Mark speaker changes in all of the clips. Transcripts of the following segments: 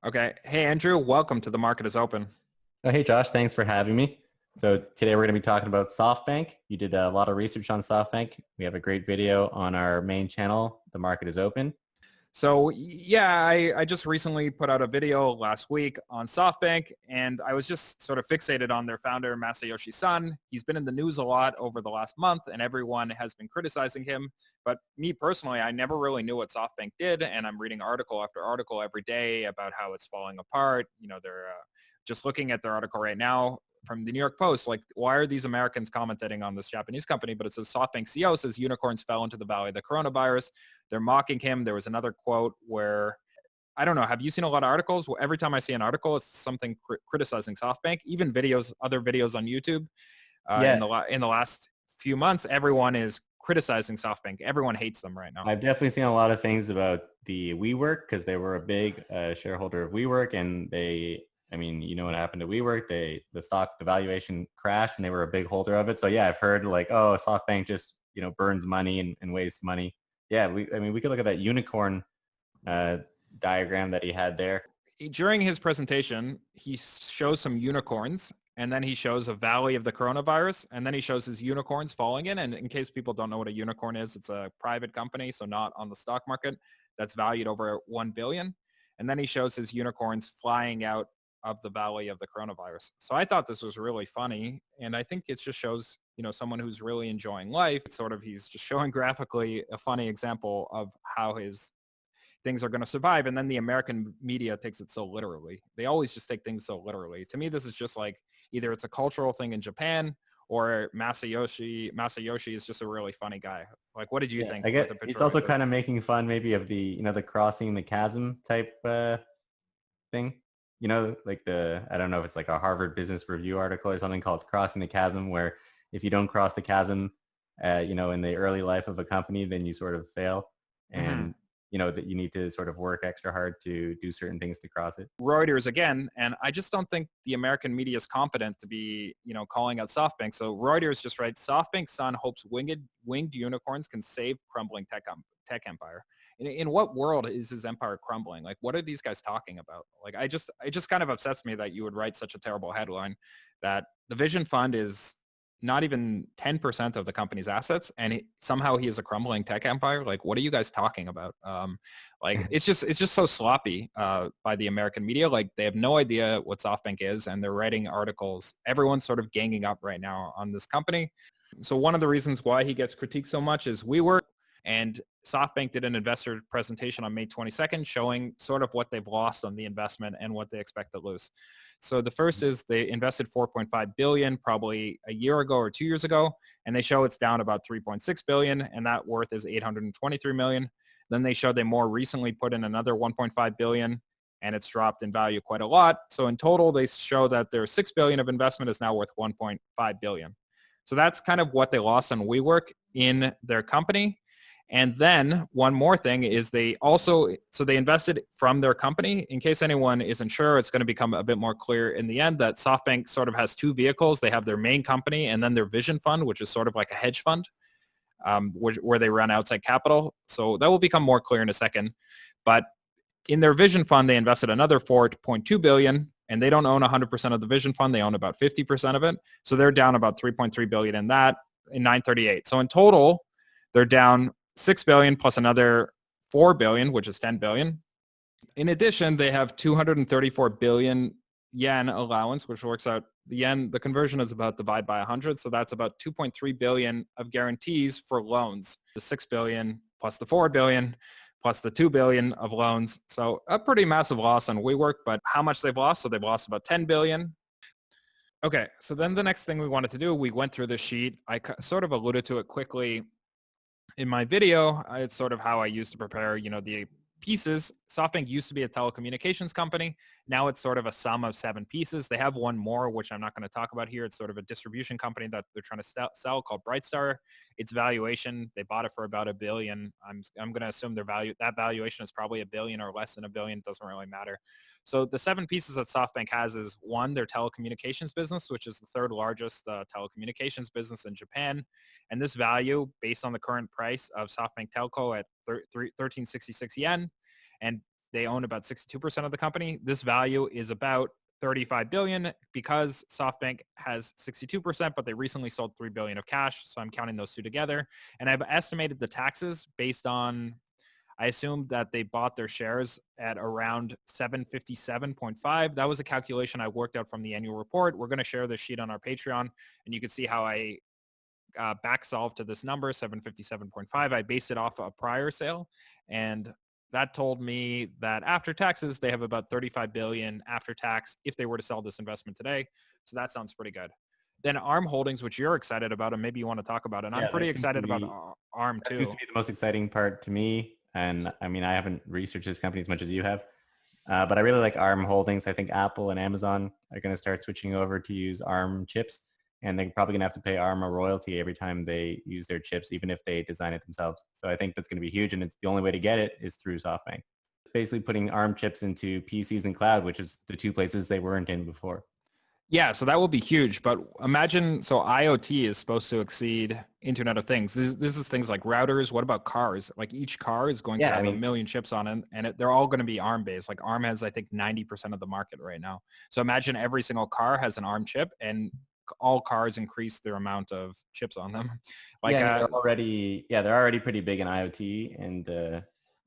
Speaker 1: Okay. Hey, Andrew, welcome to The Market is Open.
Speaker 2: Oh, hey, Josh, thanks for having me. So today we're going to be talking about SoftBank. You did a lot of research on SoftBank. We have a great video on our main channel, The Market is Open.
Speaker 1: So yeah, I just recently put out a video last week on SoftBank, and I was just sort of fixated on their founder, Masayoshi Son. He's been in the news a lot over the last month, and everyone has been criticizing him. But me personally, I never really knew what SoftBank did, and I'm reading article after article every day about how it's falling apart. They're just looking at their article right now from the New York Post, like, why are these Americans commenting on this Japanese company? But it says SoftBank CEO says unicorns fell into the valley of the coronavirus. They're mocking him. There was another quote where, I don't know, have you seen a lot of articles? Well, every time I see an article, it's something criticizing SoftBank, even videos, other videos on YouTube.
Speaker 2: Yeah,
Speaker 1: In the last few months, everyone is criticizing SoftBank. Everyone hates them right now.
Speaker 2: I've definitely seen a lot of things about the WeWork because they were a big shareholder of WeWork, and you know what happened to WeWork? The valuation crashed, and they were a big holder of it. So yeah, I've heard like, oh, SoftBank just burns money and wastes money. Yeah, we could look at that unicorn diagram that he had there.
Speaker 1: During his presentation, he shows some unicorns, and then he shows a valley of the coronavirus, and then he shows his unicorns falling in. And in case people don't know what a unicorn is, it's a private company, so not on the stock market, that's valued over 1 billion. And then he shows his unicorns flying out of the valley of the coronavirus. So I thought this was really funny, and I think it just shows, someone who's really enjoying life. He's just showing graphically a funny example of how his things are going to survive. And then the American media takes it so literally. They always just take things so literally. To me, this is just like either it's a cultural thing in Japan or Masayoshi is just a really funny guy. Like, what did you think?
Speaker 2: I guess it's also kind of making fun maybe of the, the crossing the chasm type thing. Like I don't know if it's like a Harvard Business Review article or something called Crossing the Chasm, where if you don't cross the chasm, in the early life of a company, then you sort of fail. And that you need to sort of work extra hard to do certain things to cross it.
Speaker 1: Reuters again, and I just don't think the American media is competent to be, calling out SoftBank. So Reuters just writes, SoftBank's son hopes winged unicorns can save crumbling tech empire. In what world is his empire crumbling? Like, what are these guys talking about? Like, it just kind of upsets me that you would write such a terrible headline that the Vision Fund is not even 10% of the company's assets, and somehow he is a crumbling tech empire. Like, what are you guys talking about? It's just so sloppy by the American media. Like, they have no idea what SoftBank is, and they're writing articles. Everyone's sort of ganging up right now on this company. So one of the reasons why he gets critiqued so much is WeWork. And SoftBank did an investor presentation on May 22nd showing sort of what they've lost on the investment and what they expect to lose. So the first is they invested 4.5 billion probably a year ago or 2 years ago, and they show it's down about 3.6 billion, and that worth is 823 million. Then they show they more recently put in another 1.5 billion, and it's dropped in value quite a lot. So in total, they show that their 6 billion of investment is now worth 1.5 billion. So that's kind of what they lost on WeWork in their company. And then one more thing is they invested from their company. In case anyone isn't sure, it's going to become a bit more clear in the end that SoftBank sort of has two vehicles. They have their main company and then their Vision Fund, which is sort of like a hedge fund where they run outside capital. So that will become more clear in a second. But in their Vision Fund, they invested another 4.2 billion, and they don't own 100% of the Vision Fund. They own about 50% of it. So they're down about 3.3 billion in that in 938. So in total, they're down 6 billion plus another 4 billion, which is 10 billion. In addition, they have 234 billion yen allowance, which works out, the yen, the conversion is about divided by 100. So that's about 2.3 billion of guarantees for loans. The 6 billion plus the 4 billion plus the 2 billion of loans. So a pretty massive loss on WeWork, but how much they've lost? So they've lost about 10 billion. Okay, so then the next thing we wanted to do, we went through the sheet. I sort of alluded to it quickly in my video. It's sort of how I used to prepare, the pieces. SoftBank used to be a telecommunications company. Now it's sort of a sum of 7 pieces. They have one more, which I'm not going to talk about here. It's sort of a distribution company that they're trying to sell called Brightstar. Its valuation, they bought it for about $1 billion. I'm going to assume that valuation is probably $1 billion or less than $1 billion. It doesn't really matter. So the 7 pieces that SoftBank has is, one, their telecommunications business, which is the third largest telecommunications business in Japan. And this value, based on the current price of SoftBank Telco at 1366 yen, and they own about 62% of the company. This value is about 35 billion because SoftBank has 62%, but they recently sold 3 billion of cash. So I'm counting those two together. And I've estimated the taxes based on, I assumed that they bought their shares at around 757.5. That was a calculation I worked out from the annual report. We're going to share this sheet on our Patreon, and you can see how I back solved to this number, 757.5. I based it off a prior sale, and that told me that after taxes, they have about 35 billion after tax if they were to sell this investment today. So that sounds pretty good. Then ARM Holdings, which you're excited about, and maybe you want to talk about, and
Speaker 2: Yeah,
Speaker 1: I'm pretty
Speaker 2: that seems to
Speaker 1: excited about
Speaker 2: be
Speaker 1: ARM
Speaker 2: that seems
Speaker 1: too.
Speaker 2: to be the most exciting part to me. And I mean, I haven't researched this company as much as you have, but I really like ARM Holdings. I think Apple and Amazon are going to start switching over to use ARM chips, and they're probably going to have to pay ARM a royalty every time they use their chips, even if they design it themselves. So I think that's going to be huge, and it's the only way to get it is through SoftBank. Basically putting ARM chips into PCs and cloud, which is the two places they weren't in before.
Speaker 1: Yeah, so that will be huge. But imagine, so IoT is supposed to exceed Internet of Things. This is things like routers. What about cars? Like each car is going to have a million chips on it, and they're all going to be ARM based. Like ARM has, I think, 90% of the market right now. So imagine every single car has an ARM chip, and all cars increase their amount of chips on them. Like
Speaker 2: they're already pretty big in IoT and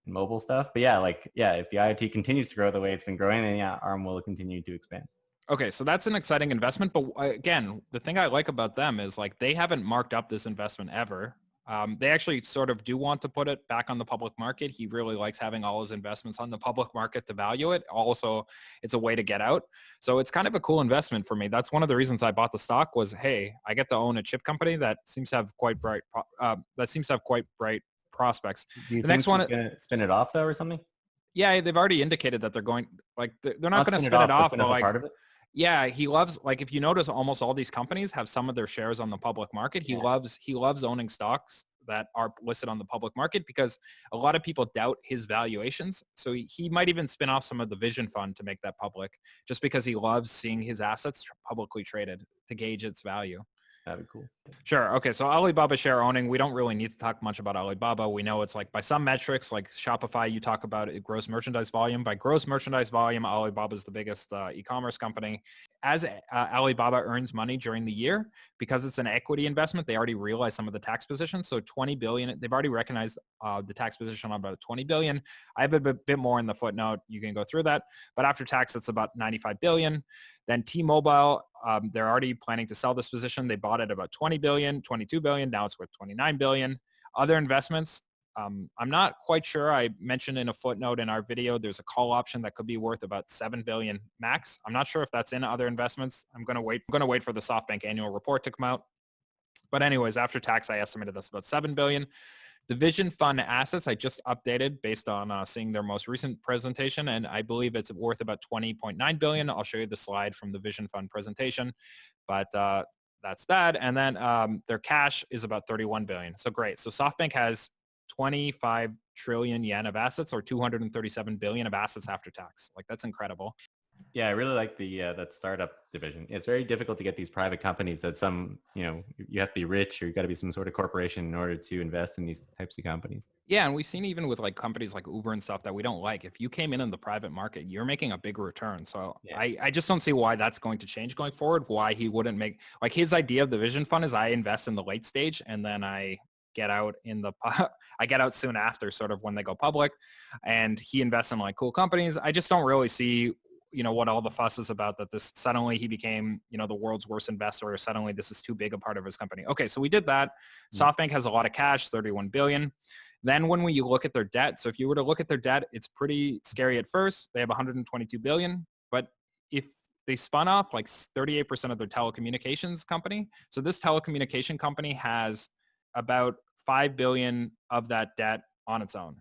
Speaker 2: mobile stuff. But if the IoT continues to grow the way it's been growing, then ARM will continue to expand.
Speaker 1: Okay, so that's an exciting investment. But again, the thing I like about them is like they haven't marked up this investment ever. They actually sort of do want to put it back on the public market. He really likes having all his investments on the public market to value it. Also, it's a way to get out. So it's kind of a cool investment for me. That's one of the reasons I bought the stock was, hey, I get to own a chip company that seems to have quite bright prospects.
Speaker 2: Do you
Speaker 1: The
Speaker 2: think
Speaker 1: next one,
Speaker 2: going to spin it off though or something?
Speaker 1: yeah, they've already indicated that they're going, like they're not going to spin it
Speaker 2: but
Speaker 1: off,
Speaker 2: spin
Speaker 1: but
Speaker 2: off a
Speaker 1: like,
Speaker 2: part of it?
Speaker 1: yeah, he loves, like if you notice almost all these companies have some of their shares on the public market. He loves owning stocks that are listed on the public market because a lot of people doubt his valuations. So he might even spin off some of the Vision Fund to make that public just because he loves seeing his assets publicly traded to gauge its value.
Speaker 2: That'd be cool.
Speaker 1: Sure. Okay. So Alibaba share owning, we don't really need to talk much about Alibaba. We know it's like by some metrics, like Shopify, you talk about it, gross merchandise volume. By gross merchandise volume, Alibaba is the biggest e-commerce company. As Alibaba earns money during the year, because it's an equity investment, they already realized some of the tax positions. So 20 billion, they've already recognized the tax position on about 20 billion. I have a bit more in the footnote. You can go through that. But after tax, it's about 95 billion. Then T-Mobile, they're already planning to sell this position. They bought it about 20 billion, 22 billion. Now it's worth 29 billion. Other investments, I'm not quite sure. I mentioned in a footnote in our video, there's a call option that could be worth about 7 billion max. I'm not sure if that's in other investments. I'm going to wait for the SoftBank annual report to come out. But anyways, after tax, I estimated that's about 7 billion. The Vision Fund assets I just updated based on seeing their most recent presentation, and I believe it's worth about 20.9 billion. I'll show you the slide from the Vision Fund presentation, but that's that. And then their cash is about 31 billion. So great. So SoftBank has 25 trillion yen of assets, or 237 billion of assets after tax. Like that's incredible.
Speaker 2: Yeah, I really like the that startup division. It's very difficult to get these private companies that you have to be rich or you got to be some sort of corporation in order to invest in these types of companies.
Speaker 1: Yeah, and we've seen even with like companies like Uber and stuff that we don't like, if you came in the private market, you're making a big return. So yeah. I just don't see why that's going to change going forward, why he wouldn't make, like his idea of the Vision Fund is I invest in the late stage and then I get out soon after, sort of when they go public, and he invests in like cool companies. I just don't really see what all the fuss is about, that this suddenly he became, the world's worst investor, or suddenly this is too big a part of his company. Okay, so we did that. SoftBank has a lot of cash, 31 billion. Then when we look at their debt, so if you were to look at their debt, it's pretty scary at first. They have 122 billion, but if they spun off like 38% of their telecommunications company, so this telecommunication company has about 5 billion of that debt on its own.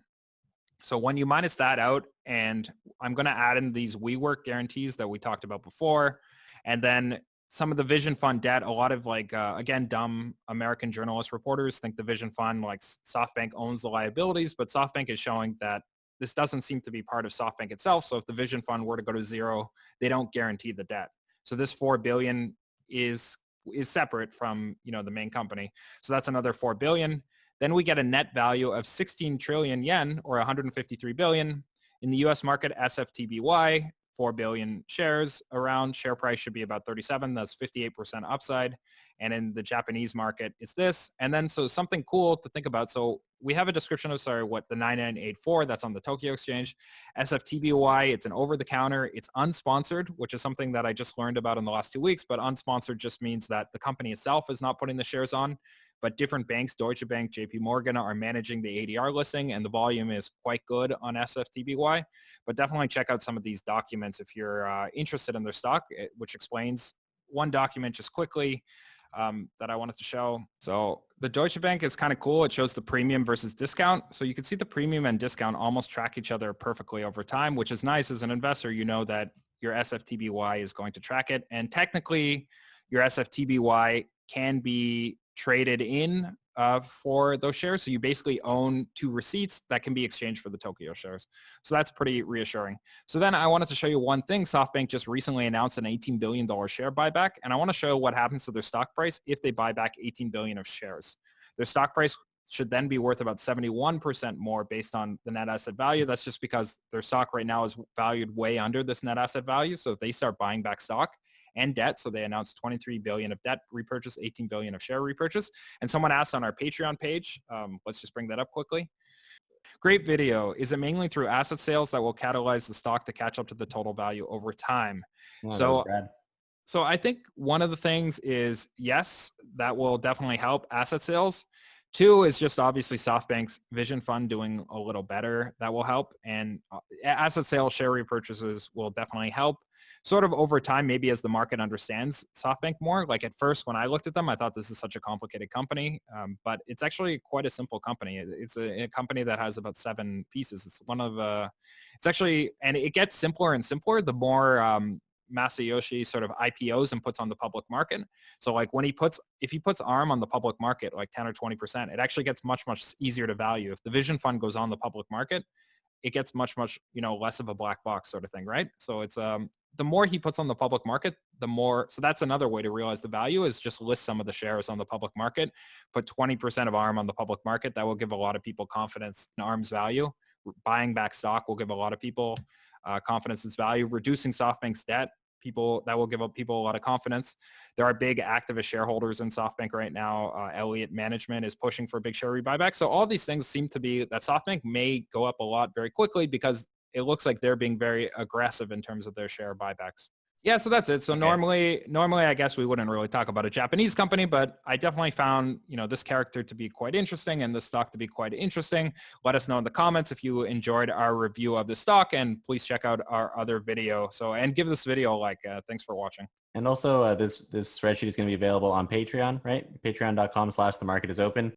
Speaker 1: So when you minus that out, and I'm going to add in these WeWork guarantees that we talked about before, and then some of the Vision Fund debt, a lot of again, dumb American journalist reporters think the Vision Fund, like SoftBank owns the liabilities, but SoftBank is showing that this doesn't seem to be part of SoftBank itself. So if the Vision Fund were to go to zero, they don't guarantee the debt. So this 4 billion is separate from, the main company. So that's another 4 billion. Then we get a net value of 16 trillion yen, or 153 billion. In the US market, SFTBY, 4 billion shares around. Share price should be about 37. That's 58% upside. And in the Japanese market, it's this. And then so something cool to think about. So we have a description of, what the 9984, that's on the Tokyo Exchange. SFTBY, it's an over-the-counter. It's unsponsored, which is something that I just learned about in the last 2 weeks. But unsponsored just means that the company itself is not putting the shares on. But different banks, Deutsche Bank, JP Morgan, are managing the ADR listing, and the volume is quite good on SFTBY. But definitely check out some of these documents if you're interested in their stock, which explains one document just quickly that I wanted to show. So the Deutsche Bank is kind of cool. It shows the premium versus discount. So you can see the premium and discount almost track each other perfectly over time, which is nice. As an investor, you know that your SFTBY is going to track it. And technically, your SFTBY can be traded in for those shares. So you basically own 2 receipts that can be exchanged for the Tokyo shares. So that's pretty reassuring. So then I wanted to show you one thing. SoftBank just recently announced an $18 billion share buyback. And I want to show what happens to their stock price if they buy back 18 billion of shares. Their stock price should then be worth about 71% more based on the net asset value. That's just because their stock right now is valued way under this net asset value. So if they start buying back stock and debt, so they announced 23 billion of debt repurchase, 18 billion of share repurchase. And someone asked on our Patreon page, let's just bring that up quickly. Great video. Is it mainly through asset sales that will catalyze the stock to catch up to the total value over time?
Speaker 2: Oh,
Speaker 1: So I think one of the things is, yes, that will definitely help asset sales. 2 is just obviously SoftBank's Vision Fund doing a little better. That will help. And asset sales, share repurchases will definitely help. Sort of over time, maybe as the market understands SoftBank more. Like at first, when I looked at them, I thought this is such a complicated company, but it's actually quite a simple company. It's a company that has about 7 pieces. It's it's actually, and it gets simpler and simpler the more Masayoshi sort of IPOs and puts on the public market. So like if he puts ARM on the public market, like 10 or 20%, it actually gets much, much easier to value. If the Vision Fund goes on the public market, it gets much, much, less of a black box sort of thing, right? So it's, the more he puts on the public market, the more, so that's another way to realize the value is just list some of the shares on the public market, put 20% of ARM on the public market. That will give a lot of people confidence in ARM's value. Buying back stock will give a lot of people confidence in its value. Reducing SoftBank's debt, that will give people a lot of confidence. There are big activist shareholders in SoftBank right now. Elliott Management is pushing for a big share buyback. So all these things seem to be that SoftBank may go up a lot very quickly because it looks like they're being very aggressive in terms of their share buybacks. Yeah, so that's it. So normally, I guess we wouldn't really talk about a Japanese company, but I definitely found, this character to be quite interesting and the stock to be quite interesting. Let us know in the comments if you enjoyed our review of the stock, and please check out our other video. And give this video a like. Thanks for watching.
Speaker 2: And also this spreadsheet is going to be available on Patreon, right? Patreon.com/themarketisopen.